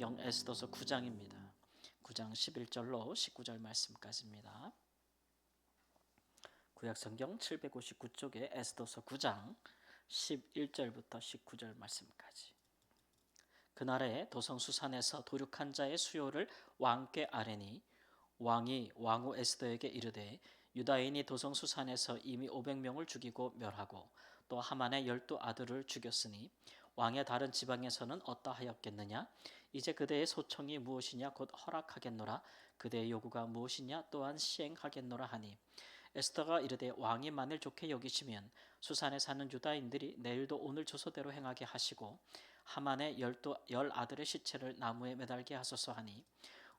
성경 에스더서 9장입니다. 9장 11절로 19절 말씀까지입니다. 구약성경 759쪽에 에스더서 9장 11절부터 19절 말씀까지. 그날에 도성수산에서 도륙한 자의 수요를 왕께 아뢰니 왕이 왕후 에스더에게 이르되 유다인이 도성수산에서 이미 500명을 죽이고 멸하고 또 하만의 12 아들을 죽였으니 왕의 다른 지방에서는 어떠하였겠느냐? 이제 그대의 소청이 무엇이냐? 곧 허락하겠노라. 그대의 요구가 무엇이냐? 또한 시행하겠노라 하니 에스더가 이르되 왕이 만일 좋게 여기시면 수산에 사는 유다인들이 내일도 오늘 조서대로 행하게 하시고 하만의 12 아들의 시체를 나무에 매달게 하소서 하니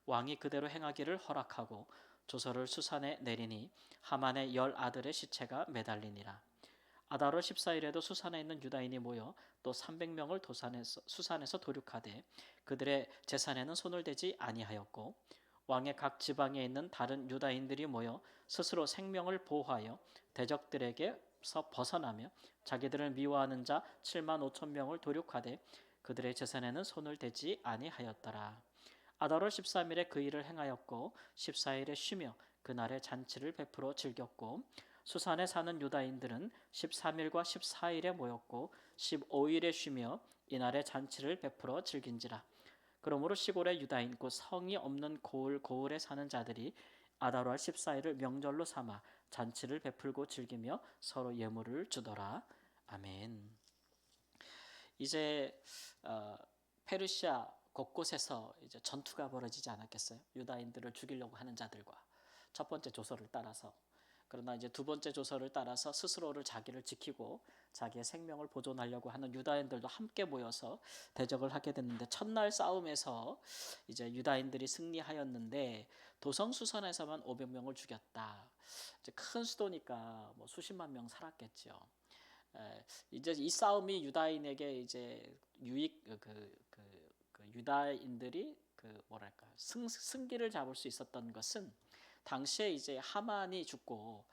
왕이 그대로 행하기를 허락하고 조서를 수산에 내리니 하만의 10 아들의 시체가 매달리니라. 아다롤 14일에도 수산에 있는 유다인이 모여 또 300명을 수산에서 도륙하되 그들의 재산에는 손을 대지 아니하였고 왕의 각 지방에 있는 다른 유다인들이 모여 스스로 생명을 보호하여 대적들에게서 벗어나며 자기들을 미워하는 자 7만 5천 명을 도륙하되 그들의 재산에는 손을 대지 아니하였더라. 아다롤 13일에 그 일을 행하였고 14일에 쉬며 그날의 잔치를 베풀어 즐겼고 수산에 사는 유다인들은 13일과 14일에 모였고 15일에 쉬며 이날의 잔치를 베풀어 즐긴지라. 그러므로 시골의 유다인 곧 성이 없는 고을에 사는 자들이 아다롤 14일을 명절로 삼아 잔치를 베풀고 즐기며 서로 예물을 주더라. 아멘. 이제 페르시아 곳곳에서 이제 전투가 벌어지지 않았겠어요? 유다인들을 죽이려고 하는 자들과 첫 번째 조서를 따라서. 그러나 이제 두 번째 조서를 따라서 스스로를 자기를 지키고 자기의 생명을 보존하려고 하는 유다인들도 함께 모여서 대적을 하게 됐는데 첫날 싸움에서 이제 유다인들이 승리하였는데 도성수선에서만 500명을 죽였다. 이제 큰 수도니까 뭐 수십만 명 살았겠죠. 이제 이 싸움이 유다인에게 이제 유다인들이 뭐랄까 승기를 잡을 수 있었던 것은 당시에 이제 하만이 죽고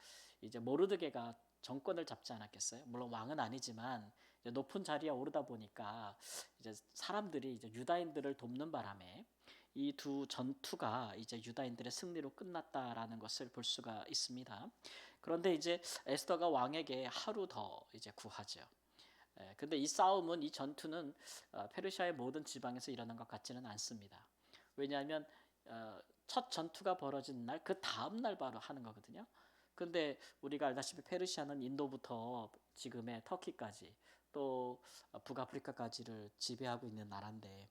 이제 모르드게가 정권을 잡지 않았겠어요? 물론 왕은 아니지만 이제 높은 자리에 오르다 보니까 이제 사람들이 이제 유다인들을 돕는 바람에 이 두 전투가 이제 유다인들의 승리로 끝났다라는 것을 볼 수가 있습니다. 그런데 이제 에스더가 왕에게 하루 더 이제 구하죠. 근데 이 싸움은 이 전투는 페르시아의 모든 지방에서 일어난 것 같지는 않습니다. 왜냐하면 첫 전투가 벌어진 날 그 다음 날 바로 하는 거거든요. 근데 우리가 알다시피 페르시아는 인도부터 지금의 터키까지 또 북아프리카까지를 지배하고 있는 나라인데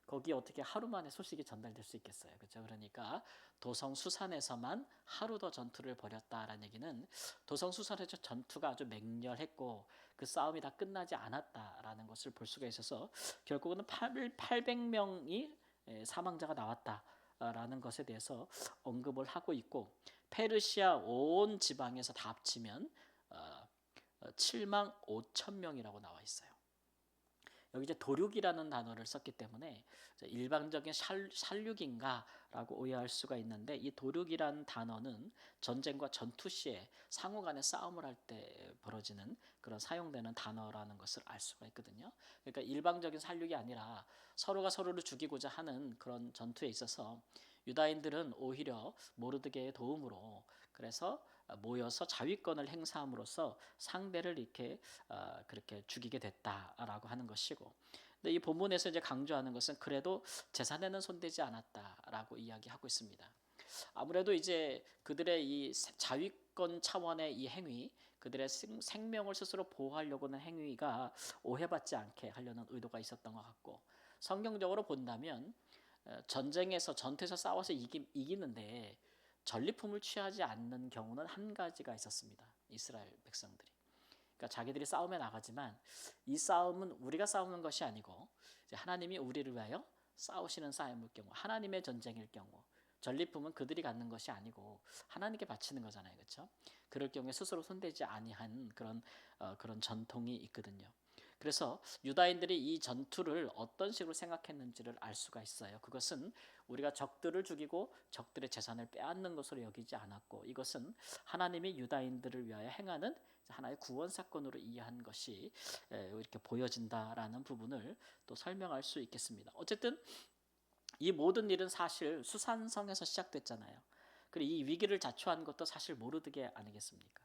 거기 어떻게 하루 만에 소식이 전달될 수 있겠어요. 그렇죠? 그러니까 도성수산에서만 하루 더 전투를 벌였다라는 얘기는 도성수산에서 전투가 아주 맹렬했고 그 싸움이 다 끝나지 않았다라는 것을 볼 수가 있어서 결국은 800명이 사망자가 나왔다라는 것에 대해서 언급을 하고 있고 페르시아 온 지방에서 다 합치면 7만 5천 명이라고 나와 있어요. 여기 이제 도륙이라는 단어를 썼기 때문에 일반적인 살육인가라고 오해할 수가 있는데 이 도륙이라는 단어는 전쟁과 전투 시에 상호 간의 싸움을 할 때 벌어지는 그런 사용되는 단어라는 것을 알 수가 있거든요. 그러니까 일방적인 살육이 아니라 서로가 서로를 죽이고자 하는 그런 전투에 있어서 유다인들은 오히려 모르드게의 도움으로 그래서 모여서 자위권을 행사함으로써 상대를 이렇게 그렇게 죽이게 됐다라고 하는 것이고, 근데 이 본문에서 이제 강조하는 것은 그래도 재산에는 손대지 않았다라고 이야기하고 있습니다. 아무래도 이제 그들의 이 자위권 차원의 이 행위, 그들의 생명을 스스로 보호하려고 하는 행위가 오해받지 않게 하려는 의도가 있었던 것 같고, 성경적으로 본다면 전투에서 싸워서 이기는데 전리품을 취하지 않는 경우는 한 가지가 있었습니다. 이스라엘 백성들이. 그러니까 자기들이 싸움에 나가지만 이 싸움은 우리가 싸우는 것이 아니고 하나님이 우리를 위하여 싸우시는 싸움일 경우, 하나님의 전쟁일 경우 전리품은 그들이 갖는 것이 아니고 하나님께 바치는 거잖아요, 그렇죠? 그럴 경우에 스스로 손대지 아니한 그런 전통이 있거든요. 그래서 유다인들이 이 전투를 어떤 식으로 생각했는지를 알 수가 있어요. 그것은 우리가 적들을 죽이고 적들의 재산을 빼앗는 것으로 여기지 않았고 이것은 하나님이 유다인들을 위하여 행하는 하나의 구원 사건으로 이해한 것이 이렇게 보여진다라는 부분을 또 설명할 수 있겠습니다. 어쨌든 이 모든 일은 사실 수산성에서 시작됐잖아요. 그리고 이 위기를 자초한 것도 사실 모르드게 아니겠습니까?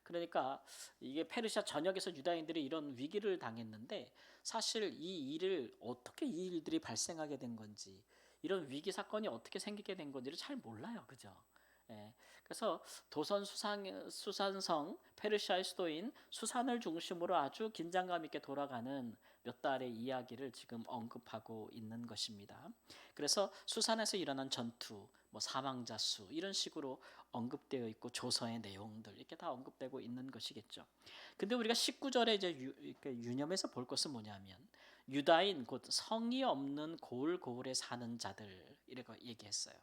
그러니까 이게 페르시아 전역에서 유다인들이 이런 위기를 당했는데 사실 이 일을 어떻게 이 일들이 발생하게 된 건지 이런 위기 사건이 어떻게 생기게 된 건지를 잘 몰라요. 그죠? 예. 그래서 수산성 페르시아의 수도인 수산을 중심으로 아주 긴장감 있게 돌아가는 몇 달의 이야기를 지금 언급하고 있는 것입니다. 그래서 수산에서 일어난 전투, 뭐 사망자 수 이런 식으로 언급되어 있고 조서의 내용들 이렇게 다 언급되고 있는 것이겠죠. 근데 우리가 19절에 이제 이렇게 유념해서 볼 것은 뭐냐면 유다인 곧 성이 없는 고을고을에 사는 자들 이렇게 얘기했어요.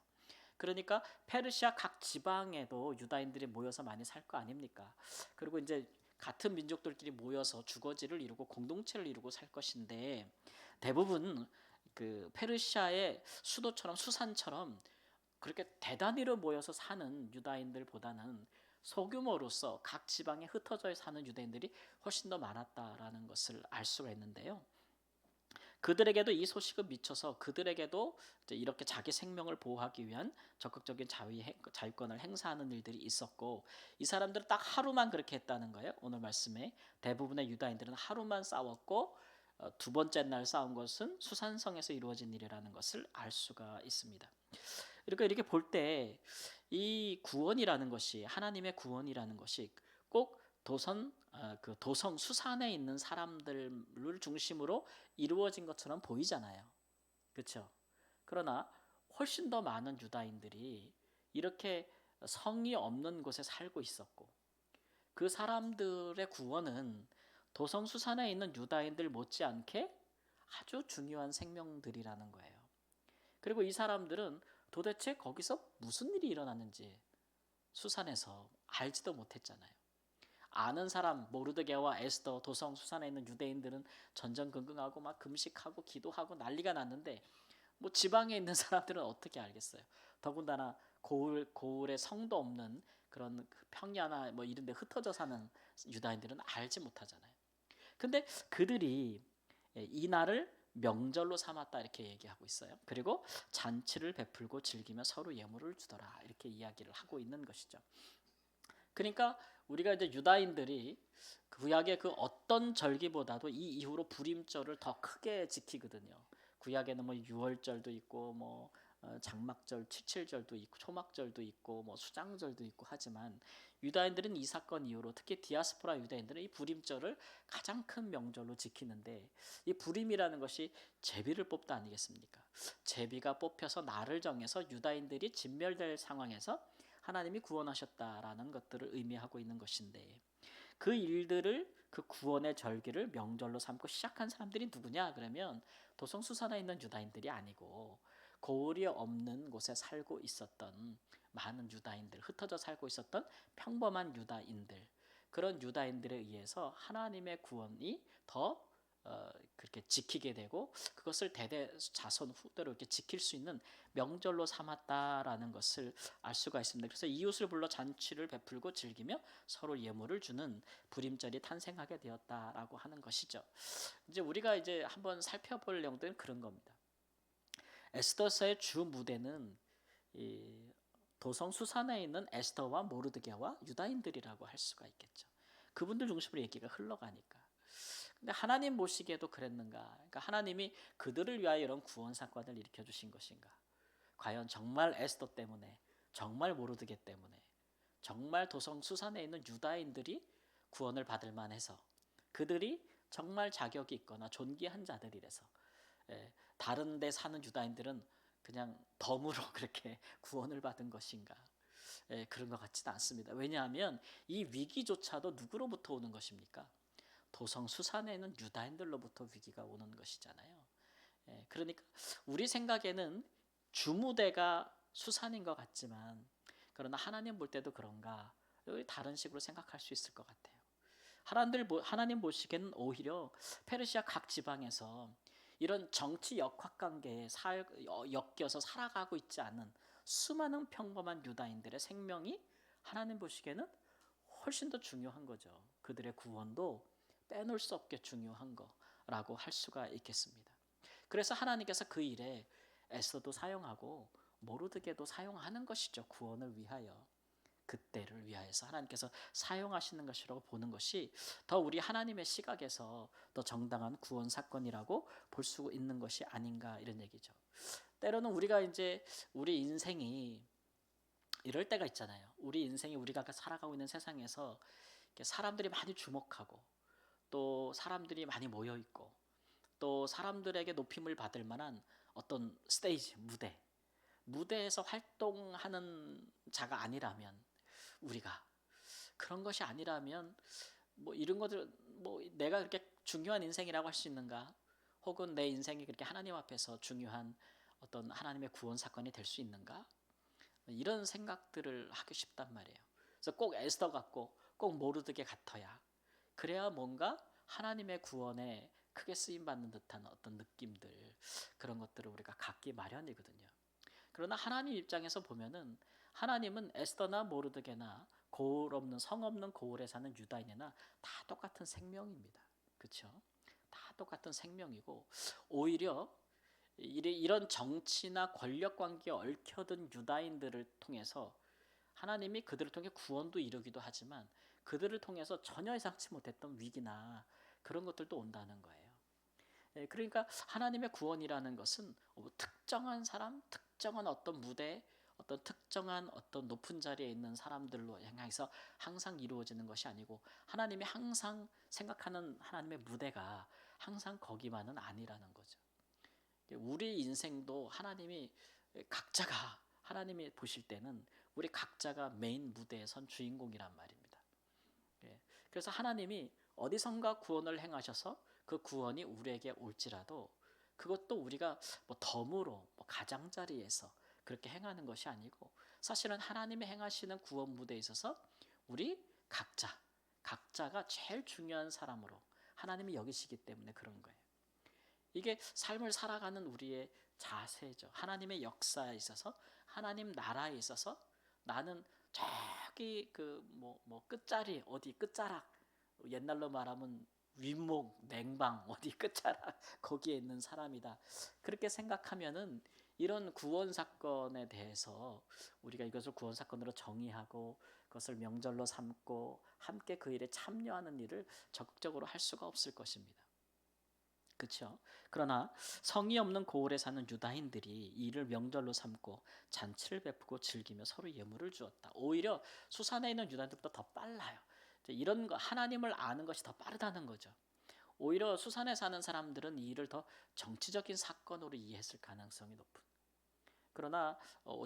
그러니까 페르시아 각 지방에도 유다인들이 모여서 많이 살 거 아닙니까? 그리고 이제 같은 민족들끼리 모여서 주거지를 이루고 공동체를 이루고 살 것인데 대부분 그 페르시아의 수도처럼 수산처럼 그렇게 대단위로 모여서 사는 유다인들보다는 소규모로서 각 지방에 흩어져 사는 유대인들이 훨씬 더 많았다라는 것을 알 수가 있는데요. 그들에게도 이 소식은 미쳐서 그들에게도 이렇게 자기 생명을 보호하기 위한 적극적인 자유권을 행사하는 일들이 있었고 이 사람들은 딱 하루만 그렇게 했다는 거예요. 오늘 말씀에 대부분의 유다인들은 하루만 싸웠고 두 번째 날 싸운 것은 수산성에서 이루어진 일이라는 것을 알 수가 있습니다. 그러니까 이렇게 볼 때 이 구원이라는 것이 하나님의 구원이라는 것이 꼭 그 도성 수산에 있는 사람들을 중심으로 이루어진 것처럼 보이잖아요. 그렇죠? 그러나 훨씬 더 많은 유다인들이 이렇게 성이 없는 곳에 살고 있었고 그 사람들의 구원은 도성 수산에 있는 유다인들 못지않게 아주 중요한 생명들이라는 거예요. 그리고 이 사람들은 도대체 거기서 무슨 일이 일어났는지 수산에서 알지도 못했잖아요. 아는 사람 모르드게와 에스더 도성 수산에 있는 유대인들은 전전긍긍하고 막 금식하고 기도하고 난리가 났는데 뭐 지방에 있는 사람들은 어떻게 알겠어요. 더군다나 고을에 성도 없는 그런 평야나 뭐 이런 데 흩어져 사는 유다인들은 알지 못하잖아요. 근데 그들이 이 날을 명절로 삼았다 이렇게 얘기하고 있어요. 그리고 잔치를 베풀고 즐기며 서로 예물을 주더라 이렇게 이야기를 하고 있는 것이죠. 그러니까 우리가 이제 유다인들이 구약의 그 어떤 절기보다도 이 이후로 불임절을 더 크게 지키거든요. 구약에는 뭐 유월절도 있고 뭐 장막절, 칠칠절도 있고 초막절도 있고 뭐 수장절도 있고 하지만 유다인들은 이 사건 이후로 특히 디아스포라 유다인들은 이 불임절을 가장 큰 명절로 지키는데 이 불임이라는 것이 제비를 뽑다 아니겠습니까? 제비가 뽑혀서 날을 정해서 유다인들이 진멸될 상황에서 하나님이 구원하셨다라는 것들을 의미하고 있는 것인데 그 일들을 그 구원의 절기를 명절로 삼고 시작한 사람들이 누구냐 그러면 도성수산에 있는 유다인들이 아니고 고을이 없는 곳에 살고 있었던 많은 유다인들 흩어져 살고 있었던 평범한 유다인들 그런 유다인들에 의해서 하나님의 구원이 더 그렇게 지키게 되고 그것을 대대 자손 후대로 이렇게 지킬 수 있는 명절로 삼았다라는 것을 알 수가 있습니다. 그래서 이웃을 불러 잔치를 베풀고 즐기며 서로 예물을 주는 불임절이 탄생하게 되었다라고 하는 것이죠. 이제 우리가 이제 한번 살펴볼 내용들은 그런 겁니다. 에스더서의 주 무대는 이 도성 수산에 있는 에스더와 모르드게와 유다인들이라고 할 수가 있겠죠. 그분들 중심으로 얘기가 흘러가니까. 근데 하나님 보시기에도 그랬는가? 그러니까 하나님이 그들을 위하여 이런 구원 사건을 일으켜 주신 것인가? 과연 정말 에스더 때문에, 정말 모르드게 때문에, 정말 도성 수산에 있는 유다인들이 구원을 받을 만해서 그들이 정말 자격이 있거나 존귀한 자들이라서 다른 데 사는 유다인들은 그냥 덤으로 그렇게 구원을 받은 것인가? 그런 것 같지는 않습니다. 왜냐하면 이 위기조차도 누구로부터 오는 것입니까? 도성 수산에 있는 유다인들로부터 위기가 오는 것이잖아요. 그러니까 우리 생각에는 주무대가 수산인 것 같지만 그러나 하나님 볼 때도 그런가 다른 식으로 생각할 수 있을 것 같아요. 하나님 보시기에는 오히려 페르시아 각 지방에서 이런 정치 역학관계에 엮여서 살아가고 있지 않은 수많은 평범한 유다인들의 생명이 하나님 보시기에는 훨씬 더 중요한 거죠. 그들의 구원도 빼놓을 수 없게 중요한 거라고 할 수가 있겠습니다. 그래서 하나님께서 그 일에 에스더도 사용하고 모르드게도 사용하는 것이죠. 구원을 위하여. 그때를 위하여서 하나님께서 사용하시는 것이라고 보는 것이 더 우리 하나님의 시각에서 더 정당한 구원 사건이라고 볼 수 있는 것이 아닌가 이런 얘기죠. 때로는 우리가 이제 우리 인생이 이럴 때가 있잖아요. 우리 인생이 우리가 살아가고 있는 세상에서 사람들이 많이 주목하고 또 사람들이 많이 모여 있고 또 사람들에게 높임을 받을 만한 어떤 스테이지, 무대에서 활동하는 자가 아니라면 우리가 그런 것이 아니라면 뭐 이런 것들 뭐 내가 그렇게 중요한 인생이라고 할 수 있는가? 혹은 내 인생이 그렇게 하나님 앞에서 중요한 어떤 하나님의 구원 사건이 될 수 있는가? 이런 생각들을 하기 쉽단 말이에요. 그래서 꼭 에스더 같고 꼭 모르드게 같아야 그래야 뭔가 하나님의 구원에 크게 쓰임 받는 듯한 어떤 느낌들 그런 것들을 우리가 갖기 마련이거든요. 그러나 하나님 입장에서 보면은 하나님은 에스더나 모르드게나 고을 없는 성 없는 고을에 사는 유다인이나 다 똑같은 생명입니다. 그렇죠? 다 똑같은 생명이고 오히려 이런 정치나 권력 관계에 얽혀든 유다인들을 통해서 하나님이 그들을 통해 구원도 이루기도 하지만 그들을 통해서 전혀 예상치 못했던 위기나 그런 것들도 온다는 거예요. 그러니까 하나님의 구원이라는 것은 특정한 사람, 특정한 어떤 무대, 어떤 특정한 어떤 높은 자리에 있는 사람들로 향해서 항상 이루어지는 것이 아니고 하나님이 항상 생각하는 하나님의 무대가 항상 거기만은 아니라는 거죠. 우리 인생도 하나님이 각자가 하나님이 보실 때는 우리 각자가 메인 무대에 선 주인공이란 말입니다. 그래서 하나님이 어디선가 구원을 행하셔서 그 구원이 우리에게 올지라도 그것도 우리가 뭐 덤으로 뭐 가장자리에서 그렇게 행하는 것이 아니고 사실은 하나님이 행하시는 구원 무대에 있어서 우리 각자가 제일 중요한 사람으로 하나님이 여기시기 때문에 그런 거예요. 이게 삶을 살아가는 우리의 자세죠. 하나님의 역사에 있어서 하나님 나라에 있어서 나는 저기 그 뭐 끝자리 어디 끝자락 옛날로 말하면 윗목 냉방 어디 끝자락 거기에 있는 사람이다. 그렇게 생각하면은 이런 구원 사건에 대해서 우리가 이것을 구원 사건으로 정의하고 그것을 명절로 삼고 함께 그 일에 참여하는 일을 적극적으로 할 수가 없을 것입니다. 그렇죠. 그러나 성이 없는 고을에 사는 유다인들이 이 일을 명절로 삼고 잔치를 베푸고 즐기며 서로 예물을 주었다. 오히려 수산에 있는 유다인들보다 더 빨라요. 이런 거 하나님을 아는 것이 더 빠르다는 거죠. 오히려 수산에 사는 사람들은 이 일을 더 정치적인 사건으로 이해했을 가능성이 높은. 그러나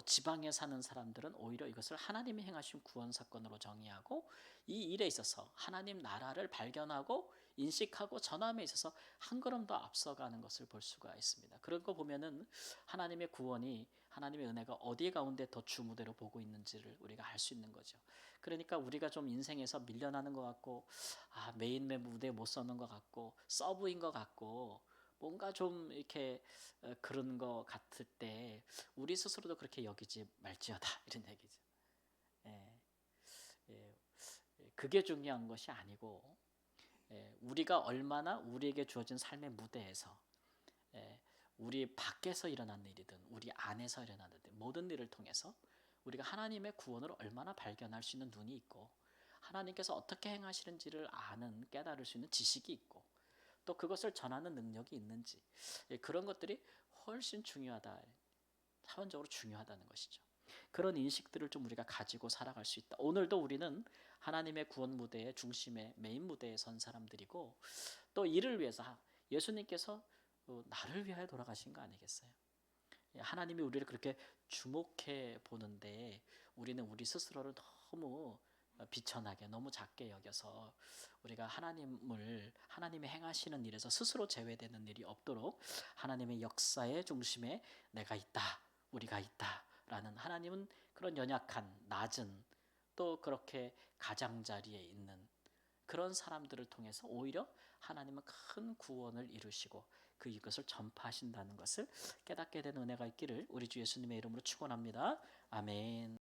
지방에 사는 사람들은 오히려 이것을 하나님이 행하신 구원 사건으로 정의하고 이 일에 있어서 하나님 나라를 발견하고 인식하고 전함에 있어서 한 걸음 더 앞서가는 것을 볼 수가 있습니다. 그런 거 보면은 하나님의 구원이 하나님의 은혜가 어디 가운데 더 주무대로 보고 있는지를 우리가 알 수 있는 거죠. 그러니까 우리가 좀 인생에서 밀려나는 것 같고 메인 무대에 못 서는 것 같고 서브인 것 같고 뭔가 좀 이렇게 그런 것 같을 때 우리 스스로도 그렇게 여기지 말지어다 이런 얘기죠. 예, 예, 그게 중요한 것이 아니고 우리가 얼마나 우리에게 주어진 삶의 무대에서 우리 밖에서 일어난 일이든 우리 안에서 일어나는 모든 일을 통해서 우리가 하나님의 구원을 얼마나 발견할 수 있는 눈이 있고 하나님께서 어떻게 행하시는지를 아는 깨달을 수 있는 지식이 있고 또 그것을 전하는 능력이 있는지 그런 것들이 훨씬 중요하다. 차원적으로 중요하다는 것이죠. 그런 인식들을 좀 우리가 가지고 살아갈 수 있다. 오늘도 우리는 하나님의 구원 무대의 중심에 메인 무대에 선 사람들이고 또 이를 위해서 예수님께서 나를 위하여 돌아가신 거 아니겠어요? 하나님이 우리를 그렇게 주목해 보는데 우리는 우리 스스로를 너무 비천하게 너무 작게 여겨서 우리가 하나님이 행하시는 일에서 스스로 제외되는 일이 없도록 하나님의 역사의 중심에 내가 있다, 우리가 있다라는 하나님은 그런 연약한 낮은 또 그렇게 가장자리에 있는 그런 사람들을 통해서 오히려 하나님은 큰 구원을 이루시고 이것을 전파하신다는 것을 깨닫게 되는 은혜가 있기를 우리 주 예수님의 이름으로 축원합니다. 아멘.